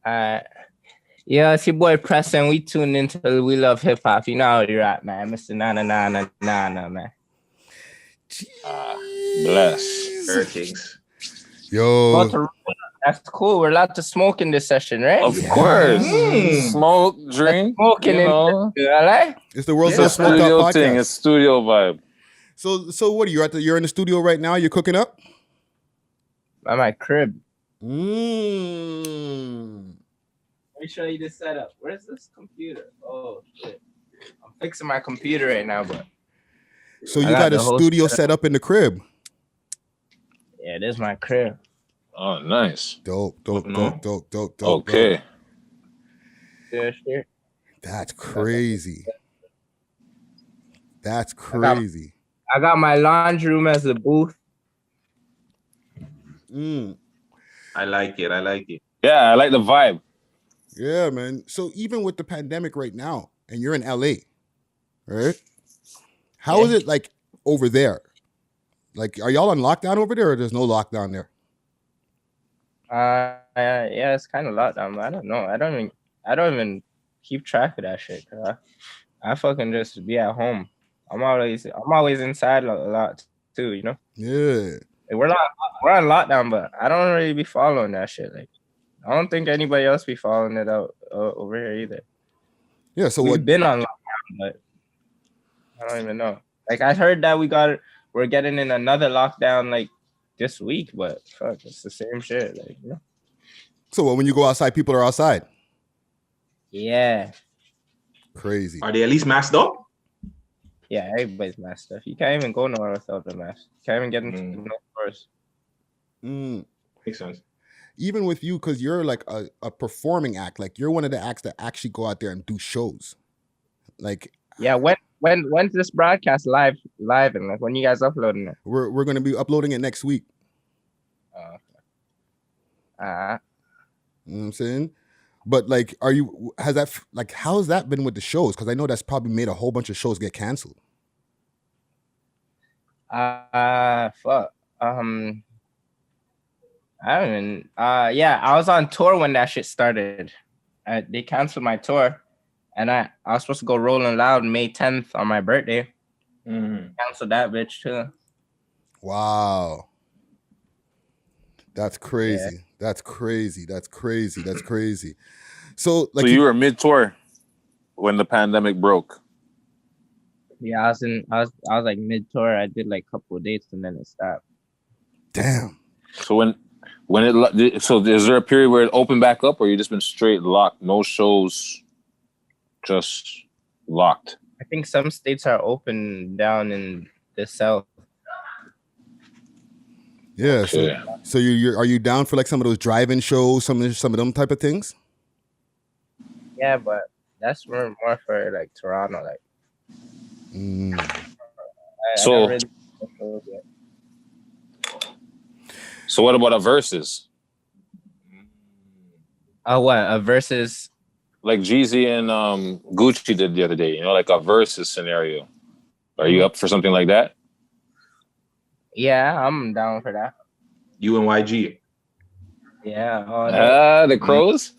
Yeah, it's your boy Pressa, and we tuned into We Love Hip Hop. You know how you're at, man. Mr. Nana Nana Nana, man. Bless. Kings. Yo. That's cool. We're allowed to smoke in this session, right? Of course. Smoke, drink. Smoking in all right? It's the world's It's a most smoked out studio podcast. thing. It's studio vibe. So what are you you're in the studio right now? You're cooking up? At my crib. Let me show you this setup. Where's this computer? Oh shit. I'm fixing my computer right now, but so you got a studio set up in the crib. Yeah, this is my crib. Oh, nice. Dope. Okay. Yeah, sure. That's crazy. That's crazy. I got my laundry room as a booth. I like it. Yeah, I like the vibe. Yeah, man. So even with the pandemic right now, and you're in LA, right? How is it like over there? Like, are y'all on lockdown over there, or there's no lockdown there? Yeah, it's kind of lockdown, but I don't know. I don't even keep track of that shit. I fucking just be at home. I'm always inside a lot too, you know. Yeah. Like, we're on lockdown, but I don't really be following that shit. Like, I don't think anybody else be following it out over here either. Yeah. So we've been on lockdown, but I don't even know. Like, I heard that we're getting in another lockdown like this week, but fuck, it's the same shit. Like, you know. So when you go outside, people are outside. Yeah. Crazy. Are they at least masked up? Yeah, everybody's masked up. You can't even go nowhere without the mask. You can't even get into no stores. Makes sense. Even with you, because you're like a performing act. Like, you're one of the acts that actually go out there and do shows. Like, yeah, when's this broadcast live and like when you guys uploading it? We're gonna be uploading it next week. Oh, okay. You know what I'm saying? But like, how has that been with the shows? Because I know that's probably made a whole bunch of shows get canceled. Fuck. I don't even. Yeah, I was on tour when that shit started. They canceled my tour, and I was supposed to go Rolling Loud May 10th on my birthday. Canceled that bitch too. Wow. That's crazy. Yeah. That's crazy. So like, you were mid-tour when the pandemic broke. Yeah, I was like mid-tour. I did like a couple of dates and then it stopped. Damn. So so is there a period where it opened back up, or you just been straight locked, no shows, just locked? I think some states are open down in the south. Yeah. So are you down for like some of those drive-in shows, some of them type of things? Yeah, but that's more for like Toronto, like. So what about a versus? What, a versus? Like Jeezy and Gucci did the other day, you know, like a versus scenario. Are you up for something like that? Yeah, I'm down for that. You and YG. Yeah. The Crows?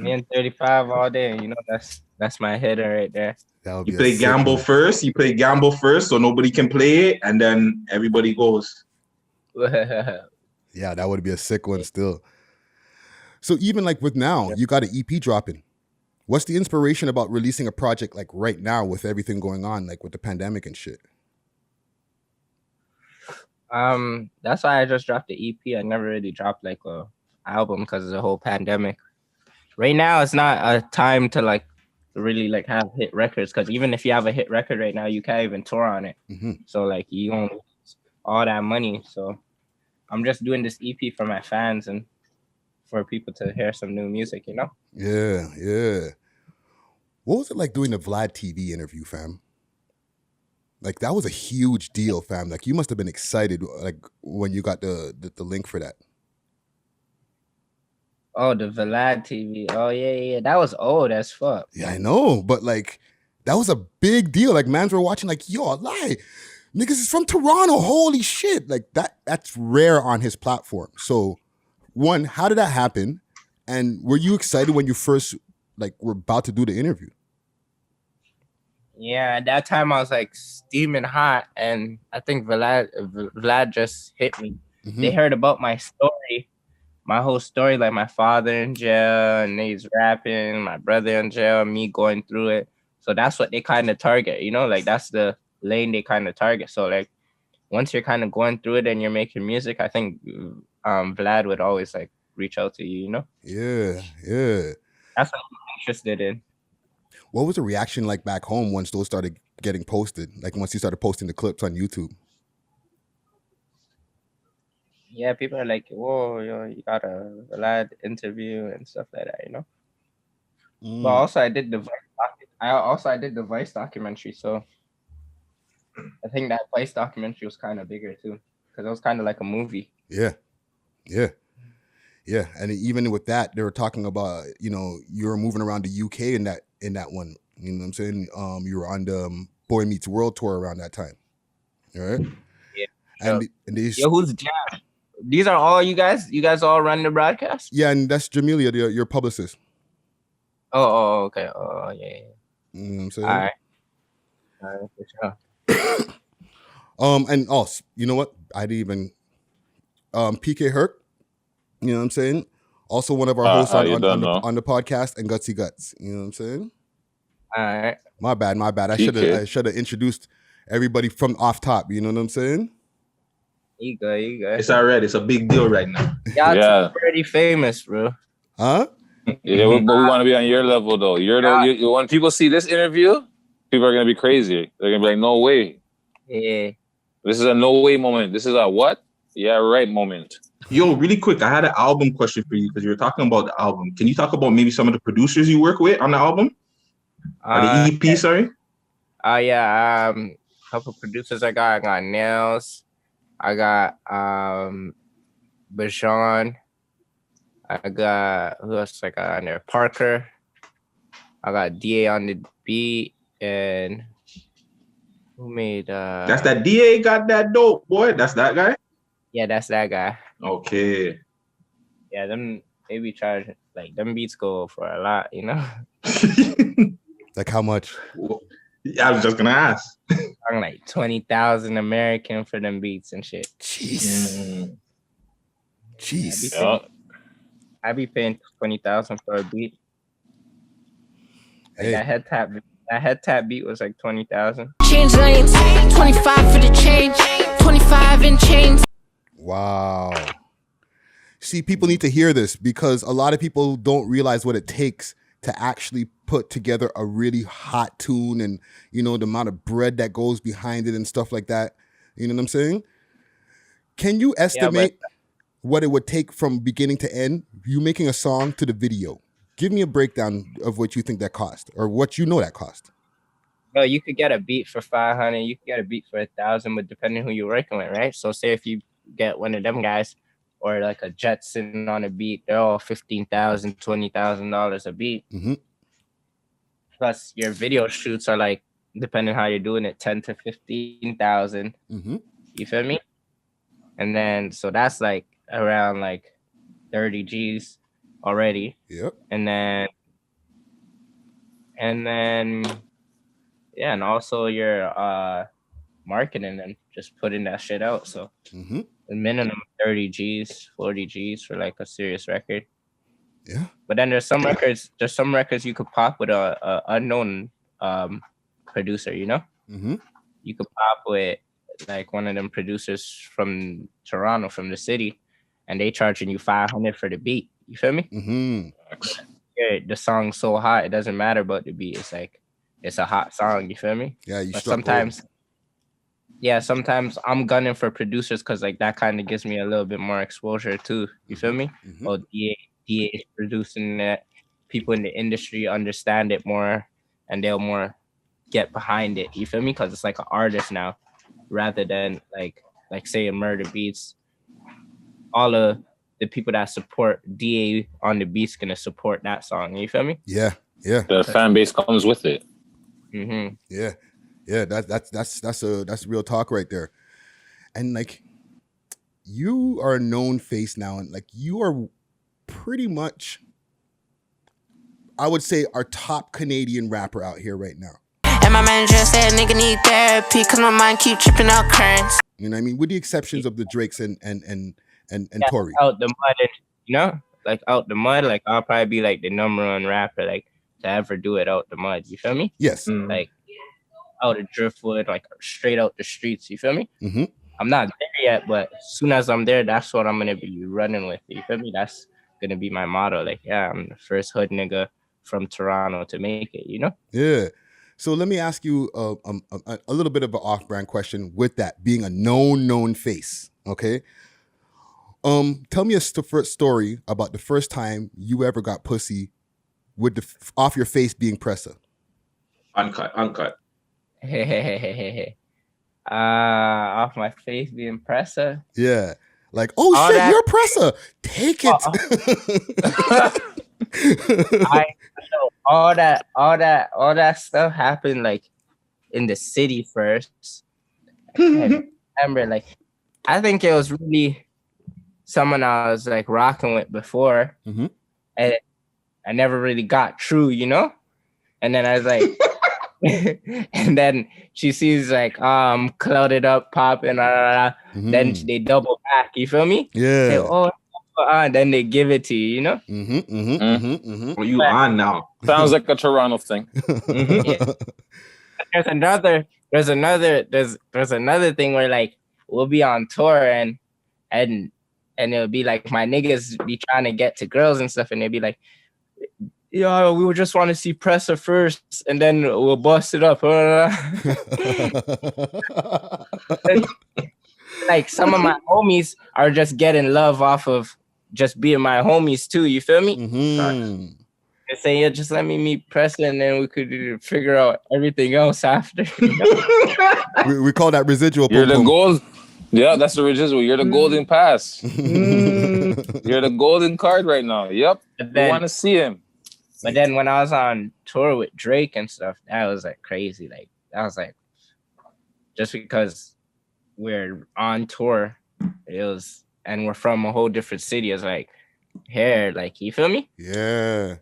Me and 35 all day. You know, that's my hitter right there. You play gamble first. So nobody can play it, and then everybody goes. Yeah, that would be a sick one still. So even like with now, you got an EP dropping. What's the inspiration about releasing a project like right now with everything going on, like with the pandemic and shit? That's why I just dropped the EP. I never really dropped like a album because of the whole pandemic. Right now, it's not a time to like really like have hit records, because even if you have a hit record right now, you can't even tour on it. So like you don't lose all that money. So I'm just doing this EP for my fans and for people to hear some new music, you know? Yeah. What was it like doing the Vlad TV interview, fam? Like, that was a huge deal, fam. Like, you must have been excited like when you got the link for that. Oh, the Vlad TV. Oh, yeah. That was old as fuck. Yeah, I know. But, like, that was a big deal. Like, mans were watching, like, yo, I lie. Niggas is from Toronto. Holy shit. Like, that's rare on his platform. So, one, how did that happen? And were you excited when you first like were about to do the interview? Yeah, at that time I was like steaming hot, and I think Vlad just hit me. They heard about my story, my whole story, like my father in jail and he's rapping, my brother in jail, me going through it. So that's what they kind of target, you know, like that's the lane they kind of target. So like once you're kind of going through it and you're making music, I think Vlad would always like reach out to you, you know? Yeah. That's what I'm interested in. What was the reaction like back home once those started getting posted? Like once you started posting the clips on YouTube? Yeah, people are like, whoa, you got a Vlad interview and stuff like that, you know? But also I did the Vice documentary, so I think that Vice documentary was kind of bigger too, because it was kind of like a movie. Yeah. And even with that, they were talking about, you know, you were moving around the UK in that one. You know what I'm saying? You were on the Boy Meets World tour around that time. All right. Yeah. And these, Yo, who's Jam? These are all you guys? You guys all run the broadcast? yeah, and that's Jamelia, your publicist. Okay. Oh, yeah. You know what I'm saying? All right, for sure. And also, you know what? I didn't even PK Herc, you know what I'm saying? Also one of our hosts on the podcast, and Gutsy Guts. You know what I'm saying? All right. My bad. I should have introduced everybody from off top. You know what I'm saying? You go. It's all right. It's a big deal right now. Y'all pretty famous, bro. Huh? Yeah, but we want to be on your level though. When people see this interview, people are gonna be crazy. They're gonna be like, "No way." Yeah. This is a no way moment. This is a what? Yeah, right moment. Yo, really quick, I had an album question for you because you were talking about the album. Can you talk about maybe some of the producers you work with on the album? Or the EP, yeah. sorry? Yeah. A couple producers I got Nails. I got Bajan. I got, who else I got on there? Parker. I got DA on the beat, and who made That's that DA got that dope, boy. That's that guy? Yeah, that's that guy. Okay. Yeah, they be charging, like them beats go for a lot, you know? Like how much? Yeah, I was just gonna ask. I'm like 20,000 American for them beats and shit. Jeez. I be paying 20,000 for a beat. Like that head tap beat was like 20,000. Change lanes, 25 for the change, 25 in chains. Wow. See, people need to hear this because a lot of people don't realize what it takes to actually put together a really hot tune, and you know the amount of bread that goes behind it and stuff like that. You know what I'm saying? Can you estimate what it would take from beginning to end, you making a song to the video? Give me a breakdown of what you think that cost, or what you know that cost. Well, you could get a beat for 500, you could get a beat for 1,000, but depending who you're working with, right? So say if you get one of them guys, or like a Jetson on a beat, they're all $15,000, $20,000 a beat. Mm-hmm. Plus your video shoots are like, depending how you're doing it, 10 to 15,000. Mm-hmm. You feel me? And then so that's like around like 30 G's already. Yep. And then yeah, and also your marketing and just putting that shit out. So the minimum 30 G's, 40 G's for like a serious record. Yeah. But then there's some records you could pop with a unknown producer, you know? Mm-hmm. You could pop with like one of them producers from Toronto, from the city, and they charging you 500 for the beat. You feel me? Mm-hmm. Yeah, the song's so hot, it doesn't matter about the beat. It's like, it's a hot song. You feel me? Yeah, but sometimes I'm gunning for producers because like that kind of gives me a little bit more exposure too. You feel me? Mm-hmm. Oh, DA is producing that. People in the industry understand it more, and they'll more get behind it. You feel me? Because it's like an artist now, rather than like saying Murder Beats. All of the people that support DA on the beats gonna support that song. You feel me? Yeah. The fan base comes with it. Mm-hmm. Yeah. That's real talk right there. And like, you are a known face now, and like you are pretty much I would say, our top Canadian rapper out here right now. And my manager said, nigga need therapy, cause my mind keep tripping out currents. You know what I mean? With the exceptions of the Drakes and Yeah, Tory. out the mud, and, you know, like out the mud. Like I'll probably be like the #1 rapper like to ever do it out the mud. You feel me? Yes. Like out of driftwood, like straight out the streets. You feel me? Mm-hmm. I'm not there yet, but as soon as I'm there, that's what I'm gonna be running with. You feel me? That's gonna be my motto. Like, yeah, I'm the first hood nigga from Toronto to make it. You know? Yeah. So let me ask you a little bit of an off-brand question with that being a known face. Okay. Tell me a story about the first time you ever got pussy with the off your face being Pressa. Uncut. Off my face being Pressa. Yeah. Like, oh All shit, that- you're Pressa. Take it. all that stuff happened like in the city first. I remember, like, I think it was really someone I was like rocking with before, Mhm. and I never really got through, you know. And then I was like, and then she sees like clouded up, popping, Mhm. then they double back. You feel me? Yeah. Say, oh, then they give it to you, you know. Well, you on now? Sounds like a Toronto thing. Yeah. There's another thing where like we'll be on tour and it'll be like my niggas be trying to get to girls and stuff, and they'll be like, yeah, we would just want to see Pressa first, and then we'll bust it up. Like some of my homies are just getting love off of just being my homies too. You feel me? Mhm. They say, yeah, just let me meet Pressa, and then we could figure out everything else after. we call that residual. You're the pum-pum. gold. Yeah, that's the residual. You're the golden pass. You're the golden card right now. Yep. But We then, want to see him. but then when I was on tour with Drake and stuff, that was like crazy. Like that was like just because we're on tour, it was, and we're from a whole different city. It's like hair, like you feel me? Yeah.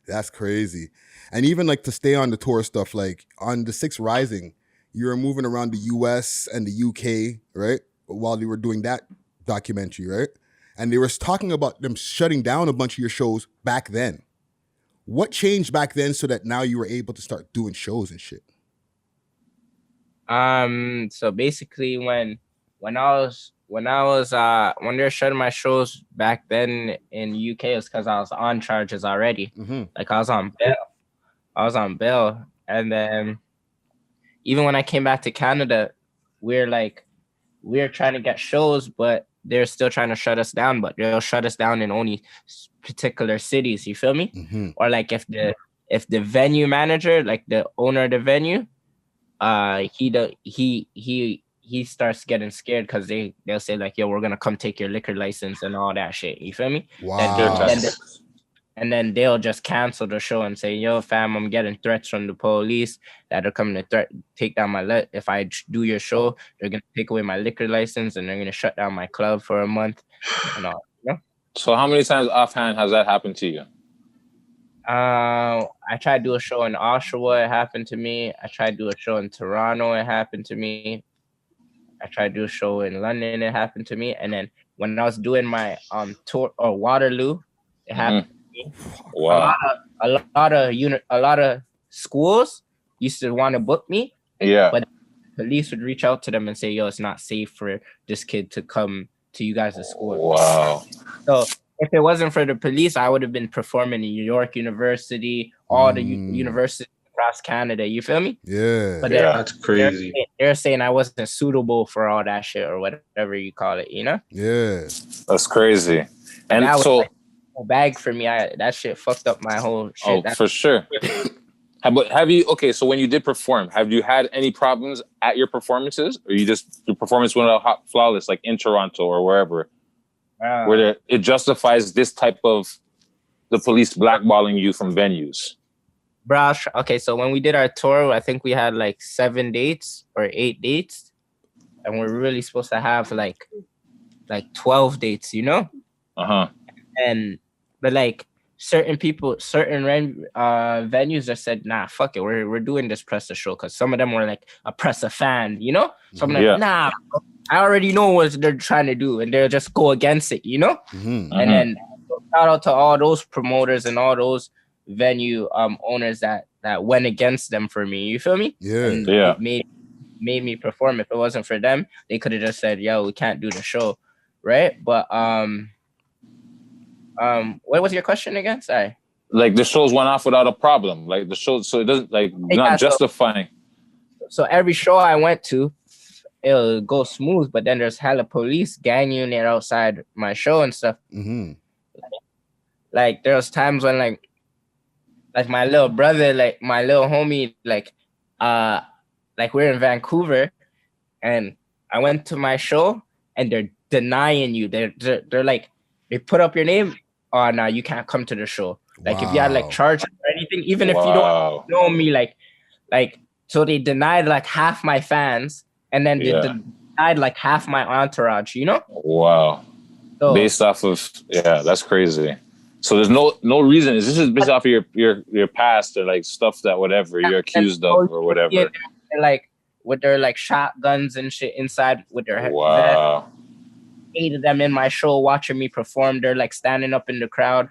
That's crazy. And even like to stay on the tour stuff, like on the 6 Rising, you were moving around the US and the UK, right? While you were doing that documentary, right? And they were talking about them shutting down a bunch of your shows back then. What changed back then so that now you were able to start doing shows and shit? So basically when they're shutting my shows back then in UK, it's because I was on charges already. Mm-hmm. Like I was on bail. And then even when I came back to Canada, we're trying to get shows, but they're still trying to shut us down, but they'll shut us down in only particular cities. You feel me? Mm-hmm. Or like if the venue manager, like the owner of the venue, he starts getting scared because they'll say like, yo, we're gonna come take your liquor license and all that shit. You feel me? Wow. And then they'll just cancel the show and say, yo, fam, I'm getting threats from the police that are coming to take down my if I do your show, they're gonna take away my liquor license and they're gonna shut down my club for a month and all. You know? So how many times offhand has that happened to you? I tried to do a show in Oshawa, it happened to me. I tried to do a show in Toronto, it happened to me. I tried to do a show in London, it happened to me. And then when I was doing my tour or Waterloo, it happened to me. Wow. A lot of schools used to want to book me. Yeah. But the police would reach out to them and say, yo, it's not safe for this kid to come to you guys at school. Wow. So if it wasn't for the police, I would have been performing in New York University, all the universities across Canada. You feel me? Yeah. But That's crazy. They're saying I wasn't suitable for all that shit or whatever you call it, you know? Yeah. That's crazy. And that was so like a bag for me. That shit fucked up my whole shit. for sure. But have you, okay, so when you did perform, have you had any problems at your performances? Or your performance went out flawless, like in Toronto or wherever? Where it justifies this type of the police blackballing you from venues? Bro, okay, so when we did our tour, I think we had like 7 dates or 8 dates. And we're really supposed to have like 12 dates, you know? Uh-huh. But like certain people, venues just said, nah, fuck it, we're doing this Pressa show, because some of them were like a Pressa fan, you know? Some of them, Yeah. nah, I already know what they're trying to do, and they'll just go against it, you know? Mm-hmm. And then shout out to all those promoters and all those venue owners that went against them for me. You feel me? Yeah. And Yeah. it made me perform. If it wasn't for them, they could have just said, "Yo, we can't do the show," right? But what was your question again? Sorry. Like the shows went off without a problem. Like the show, so it doesn't like not justifying. So every show I went to, it'll go smooth, but then there's hella police gang unit outside my show and stuff. Mm-hmm. Like there was times when like my little brother, like my little homie, like we're in Vancouver, and I went to my show, and they're denying you. They're like, they put up your name. Oh no, you can't come to the show. Like if you had like charges or anything, even if you don't know me, like so they denied like half my fans, and then they denied like half my entourage. You know? Wow. So, based off of that's crazy. So there's no reason. Is this just based off of your past or like stuff that whatever you're accused of or whatever? They're like with their like shotguns and shit inside with their wow. 8 of them in my show watching me perform. They're like standing up in the crowd.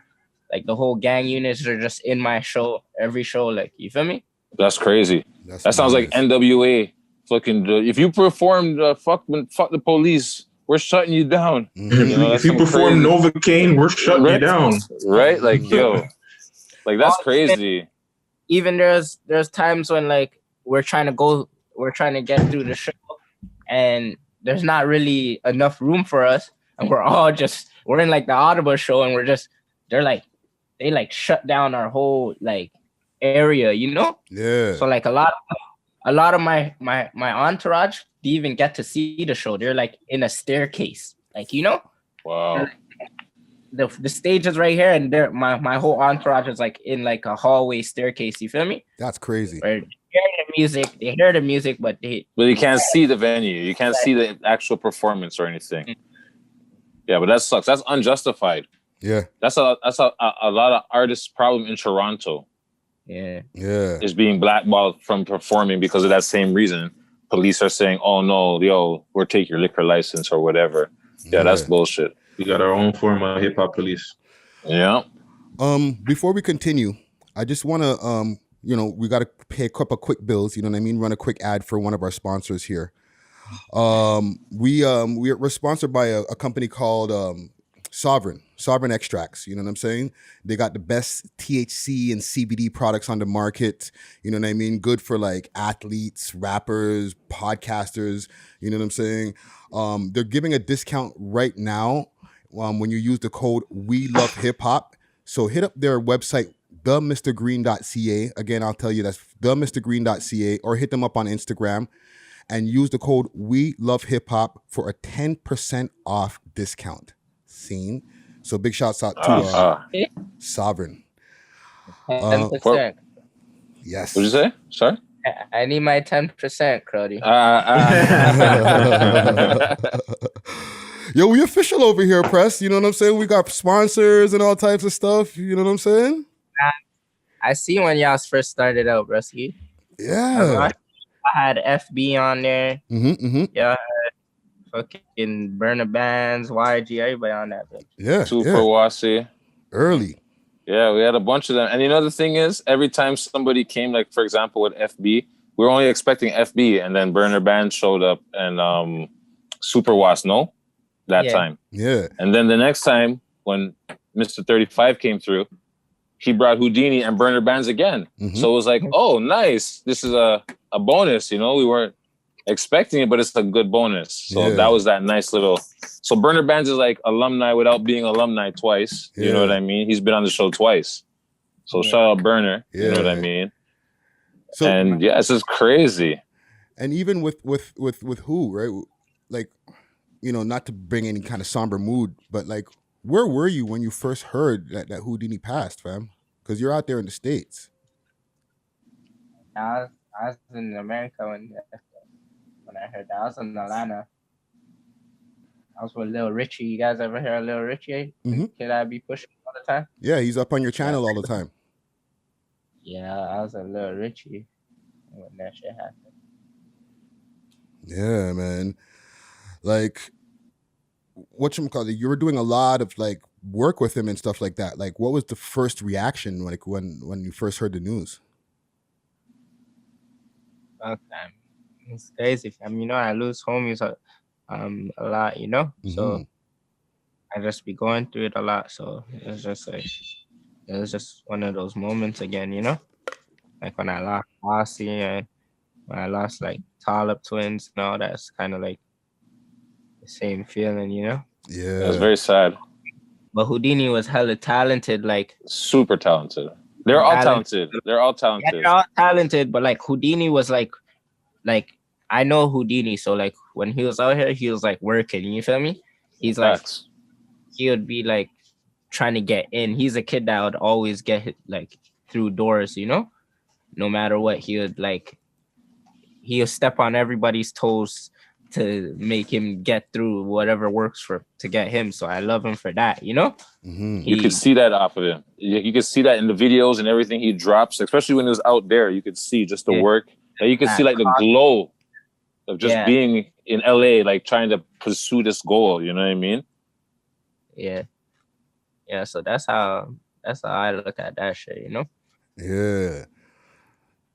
Like the whole gang units are just in my show, every show. Like, you feel me? That's crazy. That sounds like NWA. Fucking, if you performed fuck the police, we're shutting you down. Mm-hmm. You know, if you perform Novocaine, we're shutting you down. Right? Like, yo, like that's crazy. Even there's times when like we're trying to get through the show, and there's not really enough room for us, and we're in like the Adobe show, and they like shut down our whole like area, you know? Yeah. So like a lot of my entourage, they even get to see the show. They're like in a staircase, like, you know? Wow. The stage is right here, and my whole entourage is like in like a hallway staircase. You feel me? That's crazy. Where they hear the music, but you can't see the venue. You can't see the actual performance or anything. Yeah, but that sucks. That's unjustified. Yeah. That's a lot of artists' problem in Toronto. Yeah. Is being blackballed from performing because of that same reason. Police are saying, "Oh no, yo, we'll take your liquor license or whatever." Yeah, that's bullshit. We got our own form of hip hop police. Yeah. Before we continue, I just want to we got to pay a couple quick bills. You know what I mean? Run a quick ad for one of our sponsors here. We're sponsored by a company called Sovrin Extracts. You know what I'm saying? They got the best THC and CBD products on the market. You know what I mean? Good for like athletes, rappers, podcasters. You know what I'm saying? They're giving a discount right now when you use the code WeLoveHipHop. So hit up their website, themrgreen.ca. Again, I'll tell you that's themrgreen.ca, or hit them up on Instagram and use the code WeLoveHipHop for a 10% off discount. Seen? So big shouts out to Sovrin. 10%. Yes. What'd you say? Sorry? I need my 10%, Crowdy. Yo, we official over here, Press. You know what I'm saying? We got sponsors and all types of stuff. You know what I'm saying? I see when y'all first started out, Brusky. Yeah. I had FB on there. Yeah, I had fucking Burner Bands, WhyG, everybody on that bitch. Yeah. Super Wasi. Early. Yeah, we had a bunch of them. And you know the thing is, every time somebody came, like for example with FB, we were only expecting FB, and then Burner Band showed up and Super Was, that time. Yeah. And then the next time when Mr. 35 came through, he brought Houdini and Burner Bands again. So it was like, oh, nice. This is a bonus, we weren't expecting it, but it's a good bonus. So that was that nice little. So Burner Bands is like alumni without being alumni twice. You know what I mean? He's been on the show twice. So shout out Burner. You know what I mean? So, and yeah, it's just crazy. And even with who, right? Like, not to bring any kind of somber mood, but like, where were you when you first heard that Houdini passed, fam? Because you're out there in the States. I was in America when I heard that. I was in Atlanta. I was with Lil Richie. You guys ever hear of Lil Richie? The kid I be pushing on the time. Yeah, he's up on your channel all the time. Yeah, I was a little Richie when that shit happened. Yeah, man. Like, whatchamacallit, you were doing a lot of like work with him and stuff like that. Like, what was the first reaction like when you first heard the news? Okay. It's crazy, fam. You know, I lose homies a lot, you know? So I just be going through it a lot. So it's just like, it was just one of those moments again, you know? Like when I lost Bossy and when I lost like Talib twins and all that, it's kind of like the same feeling, you know? Yeah. It was very sad. But Houdini was hella talented, like Super talented. They're all talented. They're all talented. Yeah, they're all talented, but like Houdini was like I know Houdini, so like when he was out here, he was like working, you feel me? He's Facts. like he would be like trying to get in. He's a kid that would always get hit, like through doors, you know? No matter what, he'll step on everybody's toes to make him get through whatever works to get him. So I love him for that, you know? You could see that off of him. You could see that in the videos and everything he drops, especially when he was out there. You could see just the work. Like, you could see like the glow of just being in LA, like trying to pursue this goal. You know what I mean? Yeah. Yeah. So that's how I look at that shit, you know? Yeah.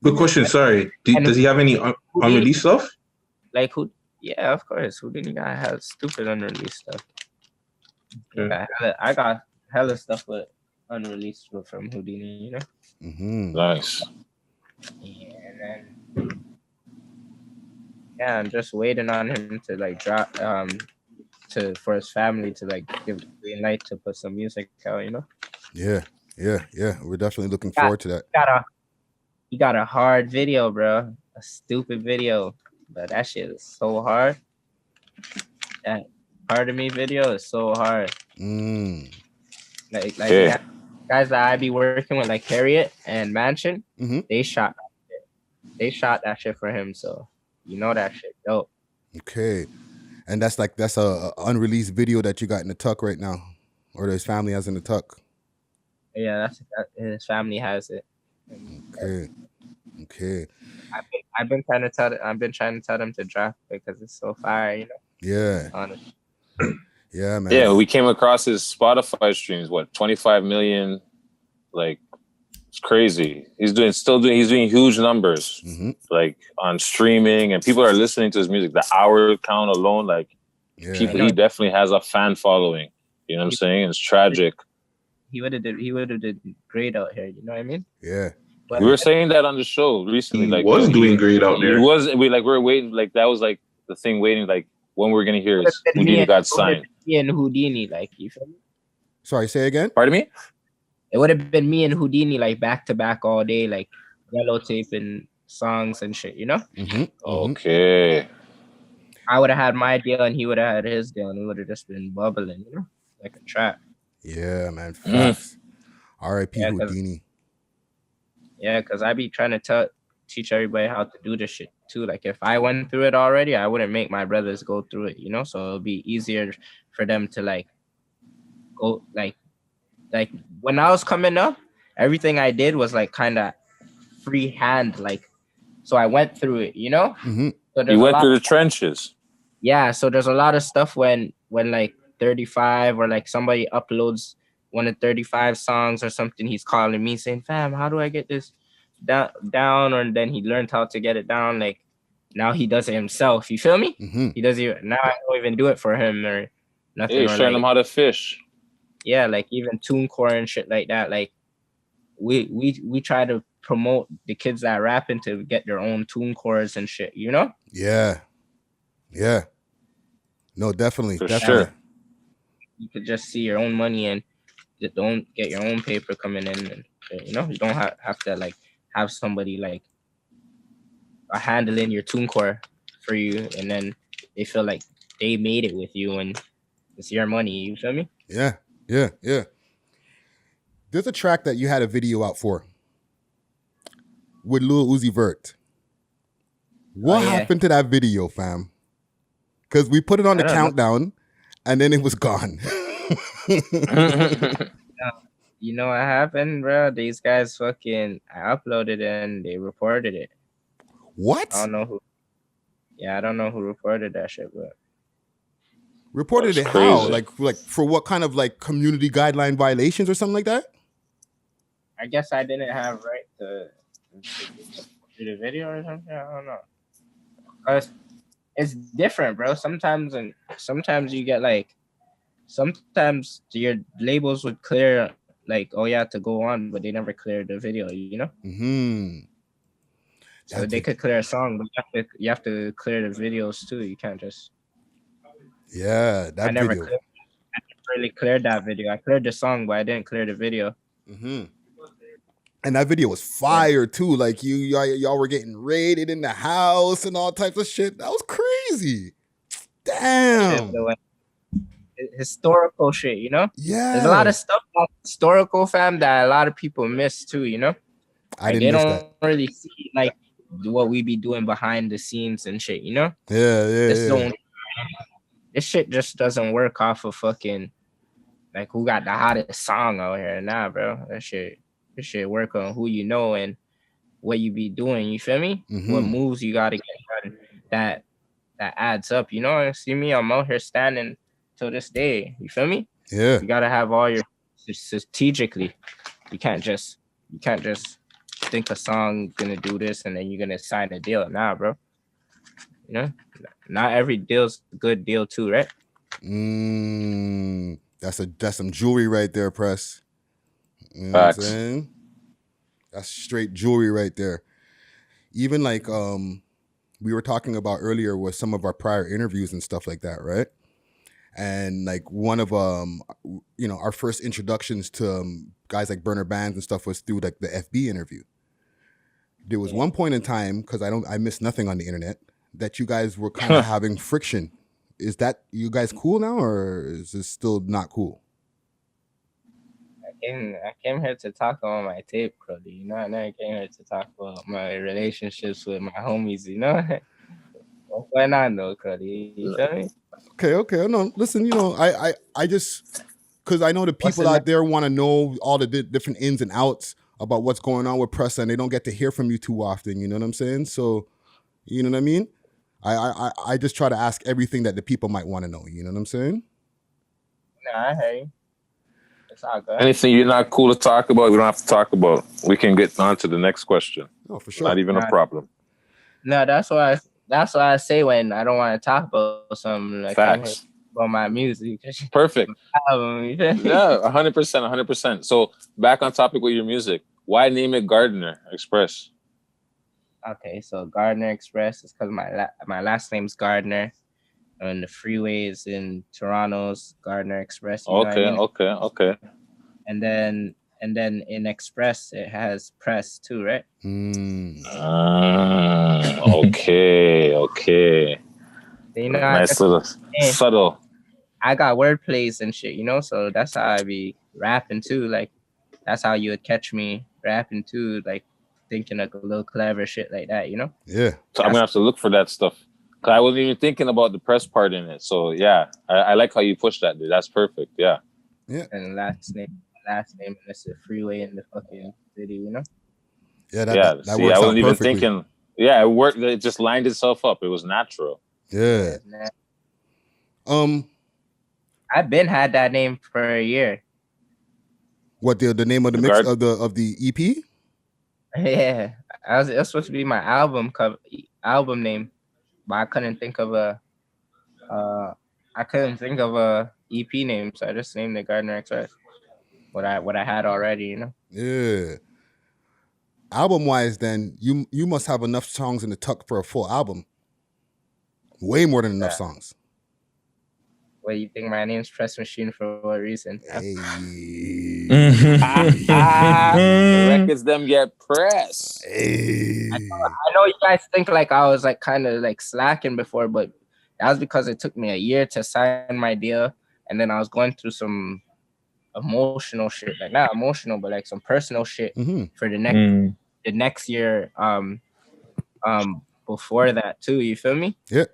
Good question. Sorry. Does he have any unreleased stuff? Like who? Yeah, of course. Houdini guy has stupid unreleased stuff. Okay. I got hella stuff with unreleased from Houdini, you know? Nice. Yeah, and then I'm just waiting on him to like drop for his family to like give the green light to put some music out, you know? Yeah. We're definitely looking forward to that. He got a hard video, bro. A stupid video. But that shit is so hard. That Part of Me video is so hard. Like guys that I be working with, like Harriet and Mansion, they shot that shit. They shot that shit for him, so you know that shit dope. Okay. And that's a unreleased video that you got in the tuck right now, or his family has in the tuck. Yeah, his family has it. Okay. I've been trying to tell them to drop it because it's so fire, you know. Yeah. Honestly. Yeah, man. Yeah, we came across his Spotify streams. 25 million? Like, it's crazy. He's doing huge numbers, like on streaming, and people are listening to his music. The hour count alone, like, he definitely has a fan following. You know what I'm saying? It's tragic. He would have did great out here. You know what I mean? Yeah. We were saying that on the show recently. He like, was doing great out there. He was. We're waiting. Like, that was like the thing waiting. Like, when we're gonna hear is Houdini got signed. Me and Houdini, like, you feel me? Sorry, say again. Pardon me? It would have been me and Houdini like back to back all day, like yellow taping songs and shit. You know? Okay. I would have had my deal and he would have had his deal, and we would have just been bubbling, you know, like a trap. Yeah, man. Facts. R.I.P. Houdini. Yeah, because I be trying to teach everybody how to do this shit too. Like if I went through it already, I wouldn't make my brothers go through it, you know? So it'll be easier for them to like go like when I was coming up, everything I did was like kind of freehand, like so I went through it, you know? So you went through the trenches. Yeah, so there's a lot of stuff when like 35 or like somebody uploads one of 35 songs or something, he's calling me saying, fam, how do I get this down? Or then he learned how to get it down. Like now he does it himself. You feel me? He does it now. I don't even do it for him or nothing. Hey, showing him how to fish. Yeah, like even TuneCore and shit like that. Like we try to promote the kids that rapping to get their own TuneCores and shit, you know? Yeah. No, definitely. Sure. You could just see your own money and don't get your own paper coming in, and you know, you don't have to like have somebody like handling your TuneCore for you, and then they feel like they made it with you and it's your money. You feel me? Yeah. There's a track that you had a video out for with Lil Uzi Vert. What happened to that video, fam? Because we put it on the countdown and then it was gone. You know what happened, bro? These guys fucking I uploaded it and they reported it. What? I don't know who. Yeah, I don't know who reported that shit, but Reported That's it how? crazy. Like for what kind of like community guideline violations or something like that? I guess I didn't have right to do the video or something. I don't know. 'Cause it's different, bro. Sometimes you get like sometimes your labels would clear like, oh yeah, to go on, but they never cleared the video, you know? Mm-hmm. So they could clear a song, but you have to clear the videos too. You can't just Yeah, that video. I never really cleared that video. I cleared the song, but I didn't clear the video. Mm-hmm. And that video was fire too. Like y'all were getting raided in the house and all types of shit. That was crazy. Damn. Historical shit, you know? Yeah. There's a lot of stuff on historical, fam, that a lot of people miss too, you know? I didn't miss that. They don't really see like what we be doing behind the scenes and shit, you know? Yeah. This shit just doesn't work off of fucking like who got the hottest song out here. Nah, bro. This shit work on who you know and what you be doing. You feel me? Mm-hmm. What moves you gotta get done that adds up. You know, see me, I'm out here standing till this day. You feel me? Yeah. You gotta have all your strategically. You can't just think a song gonna do this and then you're gonna sign a deal. Nah, bro. You know, not every deal's a good deal too, right? That's some jewelry right there, Press. You know Facts. what I'm saying? That's straight jewelry right there. Even like we were talking about earlier with some of our prior interviews and stuff like that, right? And like one of our first introductions to guys like Burner Bands and stuff was through like the FB interview. There was one point in time, because I missed nothing on the internet, that you guys were kind of having friction. Is that you guys cool now, or is this still not cool? I came here to talk about my tape, Crowley. You know, and I came here to talk about my relationships with my homies. You know, what's going on though, Crowley? You feel me? Okay. No, listen. You know, I just because I know the people out there want to know all the different ins and outs about what's going on with Pressa, and they don't get to hear from you too often. You know what I'm saying? So, you know what I mean? I just try to ask everything that the people might want to know. You know what I'm saying? Nah, I hear you. It's all good. Anything you're not cool to talk about, we don't have to talk about. We can get on to the next question. Oh, for sure. Not even a problem. No, that's why I say when I don't want to talk about something like Facts. about my music. Perfect. Album, yeah, 100%. So back on topic with your music. Why name it Gardner Express? Okay, so Gardner Express is because my last name's Gardner, and the freeways in Toronto's Gardner Express. Okay. And then in Express it has Press too, right? Okay. You know, nice little subtle. I got word plays and shit, you know, so that's how I be rapping too. Like that's how you would catch me rapping too, like thinking of a little clever shit like that, you know? Yeah. So I'm gonna have to look for that stuff. Cause I wasn't even thinking about the press part in it. So yeah, I like how you push that, dude. That's perfect. Yeah. And last name, and it's a freeway in the fucking city, you know? Yeah, that works I wasn't even perfectly. thinking. Yeah, it worked. It just lined itself up. It was natural. Yeah. I've been had that name for a year. What the name of the mix of the EP? Yeah, it was supposed to be my album name, but I couldn't think of a EP name, so I just named it Gardner Express. What I had already, you know. Yeah. Album wise, then you must have enough songs in the tuck for a full album. Way more than enough songs. Well, you think my name's Press Machine for what reason? Hey. The records them get pressed. Hey. I know you guys think like I was like kind of like slacking before, but that was because it took me a year to sign my deal, and then I was going through some emotional shit, like not emotional, but like some personal shit for the next year. Before that too, you feel me? Yeah.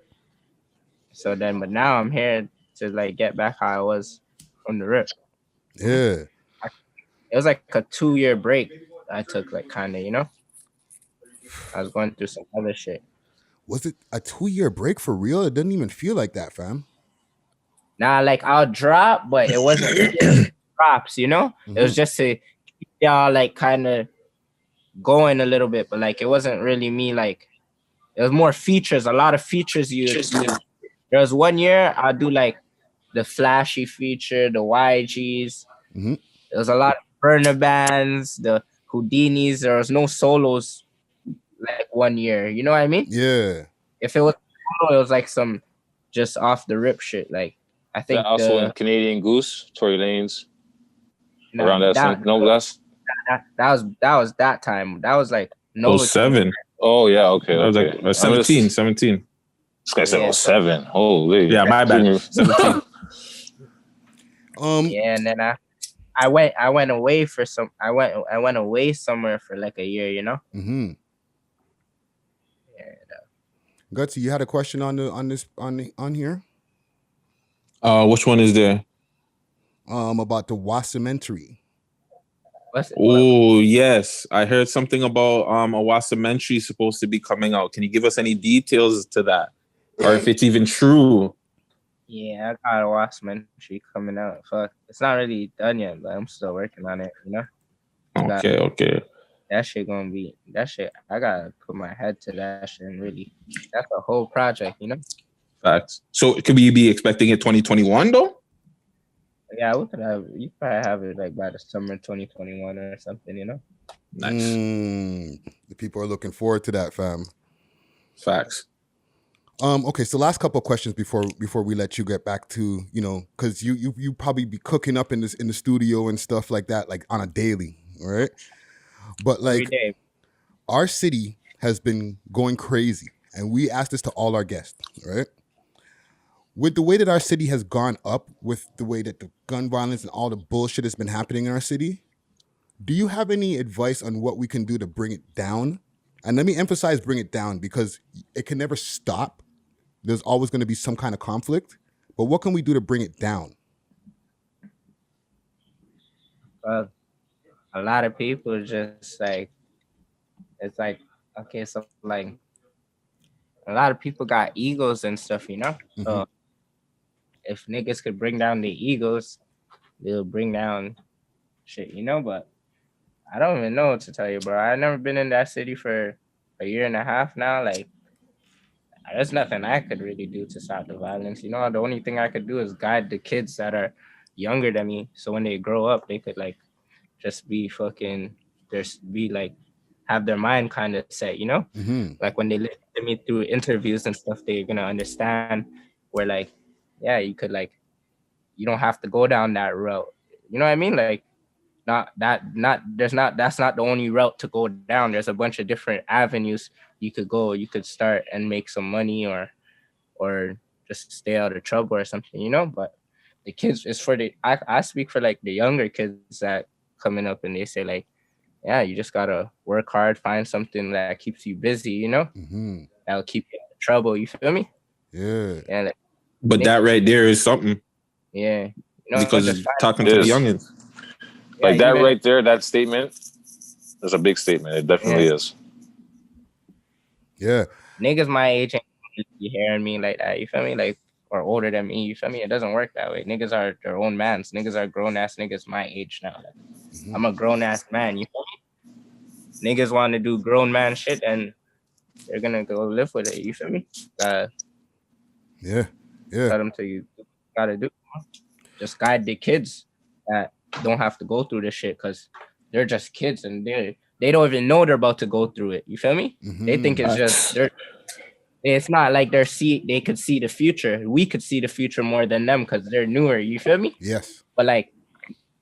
So then, but now I'm here to like get back how I was from the rip. Yeah. was like a 2-year break I took, like kind of, you know. I was going through some other shit. Was it a 2-year break for real? It didn't even feel like that, fam. Nah, like I'll drop, but it wasn't drops, you know. It was just to keep y'all like kind of going a little bit, but like it wasn't really me. Like it was more features, a lot of features. There was 1 year I'll do like the flashy feature, the YGs. There was a lot of burner bands, the Houdinis. There was no solos like 1 year. You know what I mean? Yeah. If it was solo, it was like some just off the rip shit. Like I think also in Canadian Goose, Tory Lanez. Around that time. No, that was that time. That was like no 07. Oh yeah, okay. That was like 17. This guy said 07. Holy. Yeah, my bad. 17. Yeah, and then I went away for some. I went away somewhere for like a year, you know. Yeah. Gutsy, you had a question on here? Which one is there? About the Wasamentary. Oh yes, I heard something about a Wasamentary supposed to be coming out. Can you give us any details to that, or if it's even true? Yeah, I got a Wasamentary coming out. Fuck, it's not really done yet, but I'm still working on it. You know. Okay. That shit gonna be that shit. I gotta put my head to that shit and really. That's a whole project, you know. Facts. So could we be expecting it 2021 though? Yeah, you probably have it like by the summer 2021 or something, you know. Nice. The people are looking forward to that, fam. Facts. Okay, so last couple of questions before we let you get back to, you know, because you probably be cooking up in the studio and stuff like that, like on a daily, right? But like our city has been going crazy, and we asked this to all our guests, right? With the way that our city has gone up, with the way that the gun violence and all the bullshit has been happening in our city, do you have any advice on what we can do to bring it down? And let me emphasize bring it down, because it can never stop. There's always going to be some kind of conflict. But what can we do to bring it down? Well, a lot of people just like, it's like, okay, so like a lot of people got egos and stuff, you know? So if niggas could bring down the egos, they'll bring down shit, you know? But I don't even know what to tell you, bro. I've never been in that city for a year and a half now. Like, there's nothing I could really do to stop the violence. You know, the only thing I could do is guide the kids that are younger than me. So when they grow up, they could like just be have their mind kind of set, you know? Like when they listen to me through interviews and stuff, they're going to understand where like, yeah, you could like, you don't have to go down that route. You know what I mean? Like, that's not the only route to go down. There's a bunch of different avenues you could go. You could start and make some money or just stay out of trouble or something, you know? But the kids, it's for I speak for like the younger kids that coming up, and they say like, yeah, you just gotta work hard, find something that keeps you busy, you know? That'll keep you out of trouble, you feel me? Yeah. And but that right there is something. Yeah. You know, because it's talking to the youngins. Like that right there, that statement is a big statement. It definitely is. Yeah. Niggas my age ain't you hearing me like that, you feel me? Like, or older than me, you feel me? It doesn't work that way. Niggas are their own mans. Niggas are grown ass niggas my age now. Like, I'm a grown ass man, you feel me? Niggas want to do grown man shit, and they're gonna go live with it, you feel me? Yeah. Tell them to you gotta do. Just guide the kids that don't have to go through this shit, because they're just kids and they don't even know they're about to go through it. You feel me? They think it's just it's not like they could see the future. We could see the future more than them because they're newer. You feel me? Yes. But like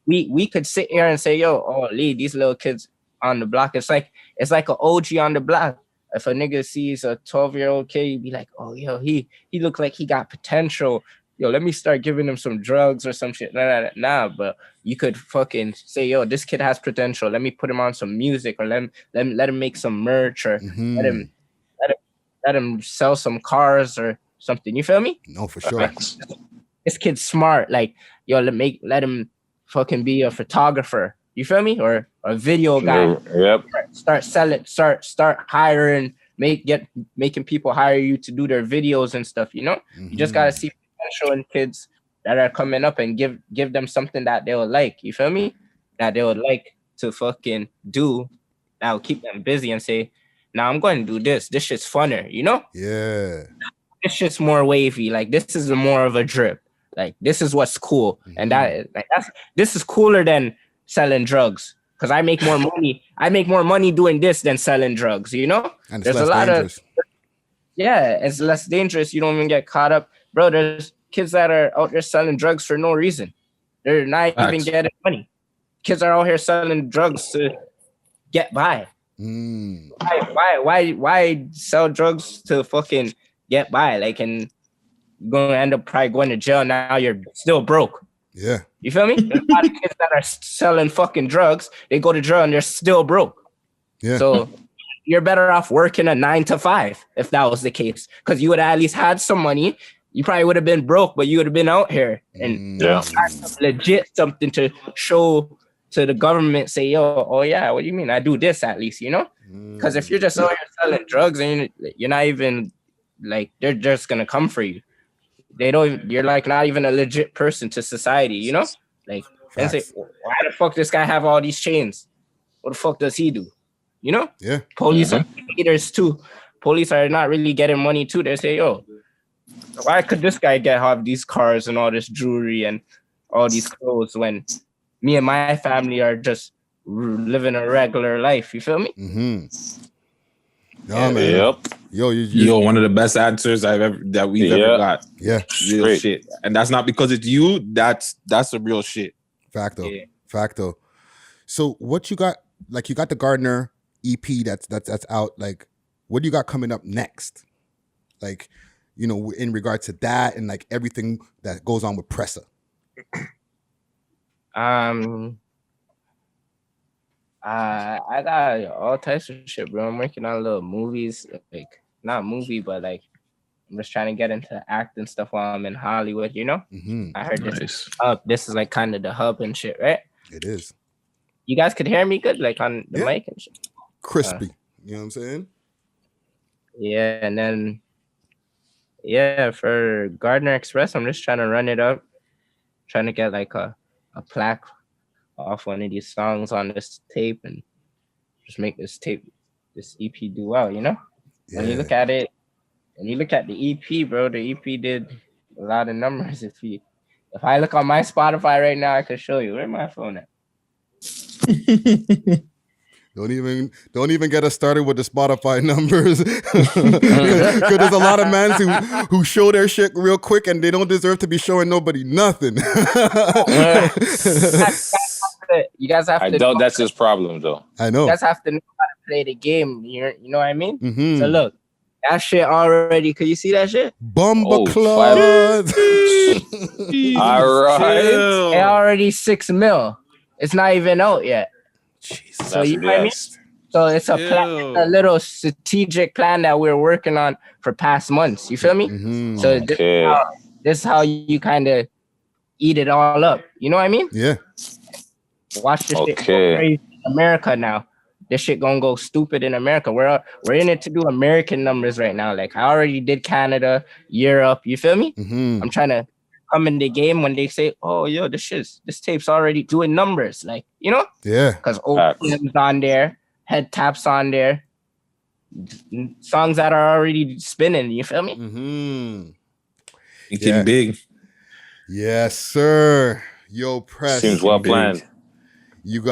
we could sit here and say, yo, oh Lee, these little kids on the block. It's like an OG on the block. If a nigga sees a 12-year-old kid, you'd be like, oh yo, he looks like he got potential. Yo, let me start giving him some drugs or some shit. Nah, but you could fucking say, yo, this kid has potential. Let me put him on some music, or let him make some merch, or let him sell some cars or something. You feel me? No, for sure. Like, this kid's smart. Like, yo, let him fucking be a photographer. You feel me? Or a video guy. Yep. Start selling. Start hiring. Making people hire you to do their videos and stuff. You know, you just gotta see potential in kids that are coming up and give them something that they would like. You feel me? That they would like to fucking do. That will keep them busy and say, "Now I'm going to do this. This shit's funner." You know? Yeah. This shit's more wavy. Like this is more of a drip. Like this is what's cool, and this is cooler than selling drugs. Because I make more money. I make more money doing this than selling drugs. You know? And it's there's less a lot dangerous. it's less dangerous. You don't even get caught up, bro. There's kids that are out there selling drugs for no reason. They're not even getting money. Kids are out here selling drugs to get by. Why sell drugs to fucking get by? Like, and you're gonna end up probably going to jail. Now you're still broke. Yeah. You feel me? There's a lot of kids that are selling fucking drugs. They go to jail and they're still broke. Yeah. So you're better off working a 9 to 5 if that was the case, because you would have at least had some money. You probably would have been broke, but you would have been out here and legit something to show to the government. Say, yo, oh yeah, what do you mean? I do this at least, you know? Because if you're just out here selling drugs and you're not even like, they're just gonna come for you. They don't. You're like not even a legit person to society, you know? Like, and say, why the fuck this guy have all these chains? What the fuck does he do? You know? Yeah. Police are leaders too. Police are not really getting money too. They say, yo, why could this guy have these cars and all this jewelry and all these clothes when me and my family are just living a regular life? You feel me? No, man. Yep. Yo, one of the best answers we've ever got. Yeah. Real shit. And that's not because it's you. That's the real shit. Facto. Facto. So what you got? Like, you got the Gardner EP that's out. Like, what do you got coming up next? Like, you know, in regard to that and like everything that goes on with Pressa. I got all types of shit, bro. I'm working on little movies, like not movie, but like I'm just trying to get into acting stuff while I'm in Hollywood, you know? I heard this is like kind of the hub and shit, right? It is. You guys could hear me good, like on the mic and shit. Crispy. You know what I'm saying? Yeah, and then for Gardner Express, I'm just trying to run it up, trying to get like a plaque off one of these songs on this tape and just make this EP do well, you know? Yeah. When you look at it, and you look at the EP, bro, the EP did a lot of numbers. If I look on my Spotify right now, I could show you. Where's my phone at? Don't even get us started with the Spotify numbers. Because there's a lot of mans who show their shit real quick and they don't deserve to be showing nobody nothing. You guys have to. I doubt that's his problem, though. I know. You guys have to know how to play the game. You know what I mean? So look, that shit already. Could you see that shit? Bumba Claus. All right. It already 6 mil. It's not even out yet. Jesus. So you know what I mean? So it's a plan, a little strategic plan that we're working on for past months. You feel me? So this is how you kind of eat it all up. You know what I mean? Yeah. Watch this shit go crazy in America now. This shit gonna go stupid in America. We're in it to do American numbers right now. Like I already did Canada, Europe. You feel me? I'm trying to come in the game when they say, "Oh, yo, this tape's already doing numbers." Like, you know? Yeah. Because OPM's on there, head taps on there, songs that are already spinning. You feel me? Thinking big. Yes, sir. Yo, Press. Seems well planned. You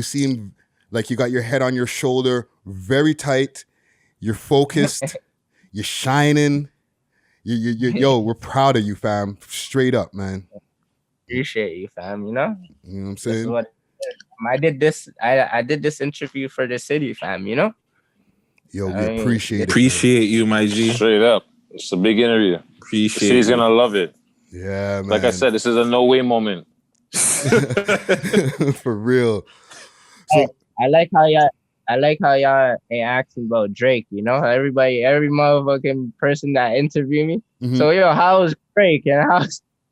seem like you got your head on your shoulder, very tight. You're focused. You're shining. Yo, we're proud of you, fam. Straight up, man. Appreciate you, fam. You know what I'm saying? I did this. I did this interview for the city, fam. You know. Yo, we appreciate it. Appreciate you, my G. Straight up, it's a big interview. Appreciate. She's gonna love it. Yeah, man. Like I said, this is a no way moment. For real. So I like how y'all ain't asking about Drake. You know, every motherfucking person that interviewed me. So yo, how's Drake and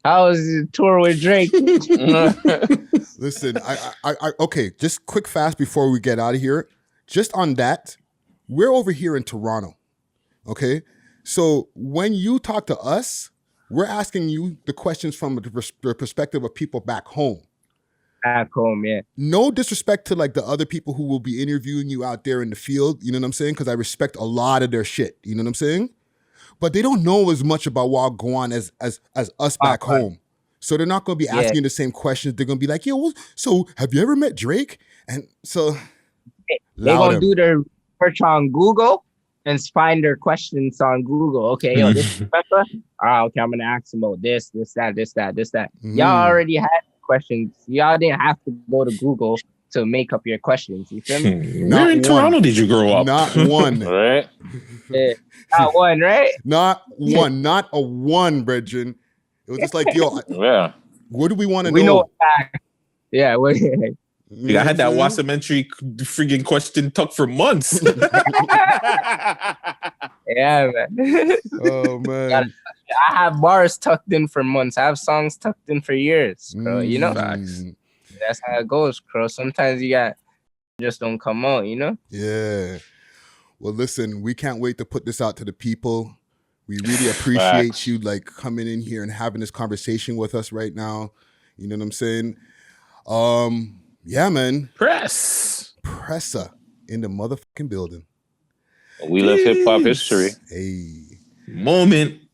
How was the tour with Drake? Listen, I okay, just quick fast before we get out of here. Just on that, we're over here in Toronto. Okay? So when you talk to us, we're asking you the questions from the perspective of people back home. Back home, yeah. No disrespect to like the other people who will be interviewing you out there in the field, you know what I'm saying? Because I respect a lot of their shit, you know what I'm saying? But they don't know as much about what go on as us back home. So they're not going to be asking you the same questions. They're going to be like, yo, so have you ever met Drake? And so they're going to do their search on Google and find their questions on Google. Okay, yo, this is Pressa. Okay, I'm going to ask them about this, that. Y'all already had questions. Y'all didn't have to go to Google to make up your questions. You feel me? Where in Toronto did you grow up? Not one. Right? Yeah. Not one, right? Not one. Not a one, Bridget. It was just like, yo, yeah. What do we want to know? We know facts. Yeah. I had that Wassamentary friggin' question tucked for months. Yeah, man. Oh, man. I have bars tucked in for months. I have songs tucked in for years, bro. You know? Facts. That's how it goes, bro. Sometimes just don't come out, you know? Yeah. Well, listen, we can't wait to put this out to the people. We really appreciate you like coming in here and having this conversation with us right now. You know what I'm saying? Yeah, man. Pressa in the motherfucking building. We love hip hop history. Hey. Moment.